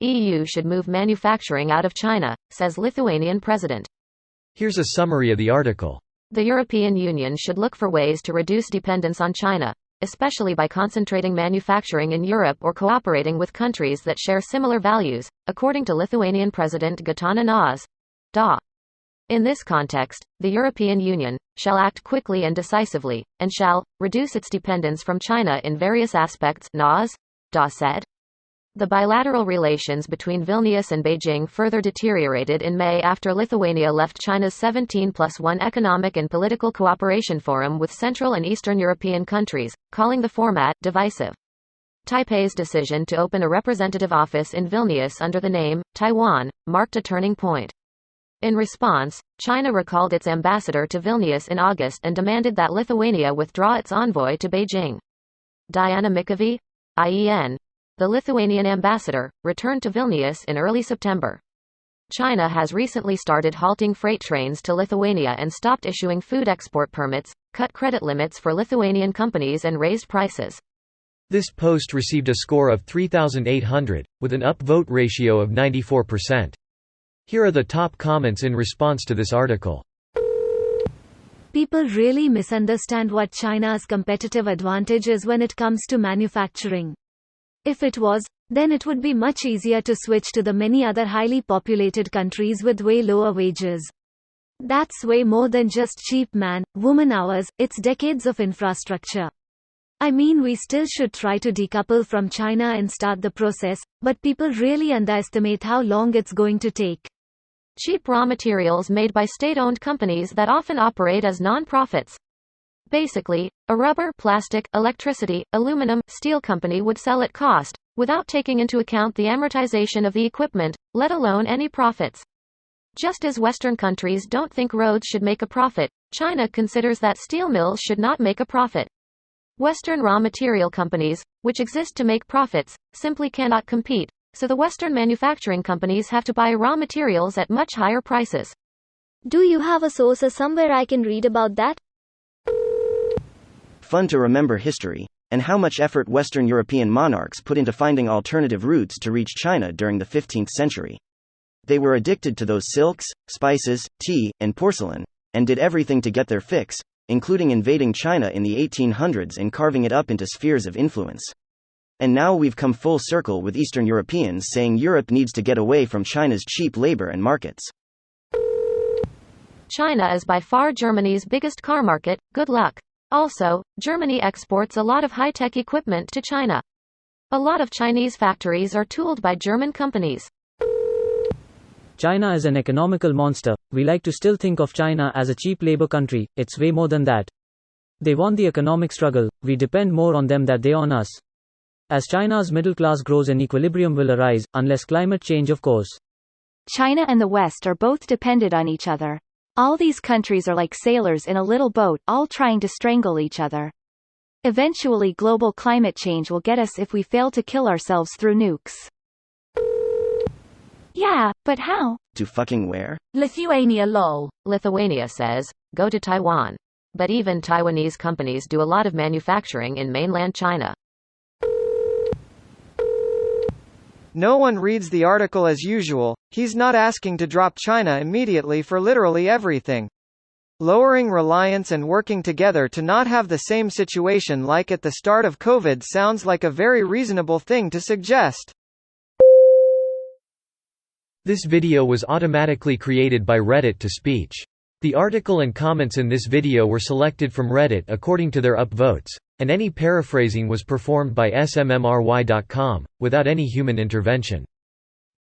EU should move manufacturing out of China, says Lithuanian president. Here's a summary of the article. The European Union should look for ways to reduce dependence on China, especially by concentrating manufacturing in Europe or cooperating with countries that share similar values, according to Lithuanian President Gitanas Nausėda. In this context, the European Union shall act quickly and decisively, and shall reduce its dependence from China in various aspects, Nausėda said. The bilateral relations between Vilnius and Beijing further deteriorated in May after Lithuania left China's 17+1 Economic and Political Cooperation Forum with Central and Eastern European countries, calling the format divisive. Taipei's decision to open a representative office in Vilnius under the name Taiwan marked a turning point. In response, China recalled its ambassador to Vilnius in August and demanded that Lithuania withdraw its envoy to Beijing. Diana Mikavi, IEN, the Lithuanian ambassador, returned to Vilnius in early September. China has recently started halting freight trains to Lithuania and stopped issuing food export permits, cut credit limits for Lithuanian companies and raised prices. This post received a score of 3,800, with an upvote ratio of 94%. Here are the top comments in response to this article. People really misunderstand what China's competitive advantage is when it comes to manufacturing. If it was, then it would be much easier to switch to the many other highly populated countries with way lower wages. That's way more than just cheap man-woman hours, it's decades of infrastructure. I mean, we still should try to decouple from China and start the process, but people really underestimate how long it's going to take. Cheap raw materials made by state-owned companies that often operate as non-profits. Basically, a rubber, plastic, electricity, aluminum, steel company would sell at cost, without taking into account the amortization of the equipment, let alone any profits. Just as Western countries don't think roads should make a profit, China considers that steel mills should not make a profit. Western raw material companies, which exist to make profits, simply cannot compete, so the Western manufacturing companies have to buy raw materials at much higher prices. Do you have a source or somewhere I can read about that? Fun to remember history, and how much effort Western European monarchs put into finding alternative routes to reach China during the 15th century. They were addicted to those silks, spices, tea, and porcelain, and did everything to get their fix, including invading China in the 1800s and carving it up into spheres of influence. And now we've come full circle with Eastern Europeans saying Europe needs to get away from China's cheap labor and markets. China is by far Germany's biggest car market, good luck. Also, Germany exports a lot of high-tech equipment to China. A lot of Chinese factories are tooled by German companies. China is an economical monster. We like to still think of China as a cheap labor country. It's way more than that. They won the economic struggle. We depend more on them than they on us. As China's middle class grows, an equilibrium will arise, unless climate change, of course. China and the West are both dependent on each other. All these countries are like sailors in a little boat, all trying to strangle each other. Eventually global climate change will get us if we fail to kill ourselves through nukes. Yeah, but how? To fucking where? Lithuania lol. Lithuania says, go to Taiwan. But even Taiwanese companies do a lot of manufacturing in mainland China. No one reads the article as usual. He's not asking to drop China immediately for literally everything. Lowering reliance and working together to not have the same situation like at the start of COVID sounds like a very reasonable thing to suggest. This video was automatically created by Reddit to speech. The article and comments in this video were selected from Reddit according to their upvotes, and any paraphrasing was performed by smmry.com, without any human intervention.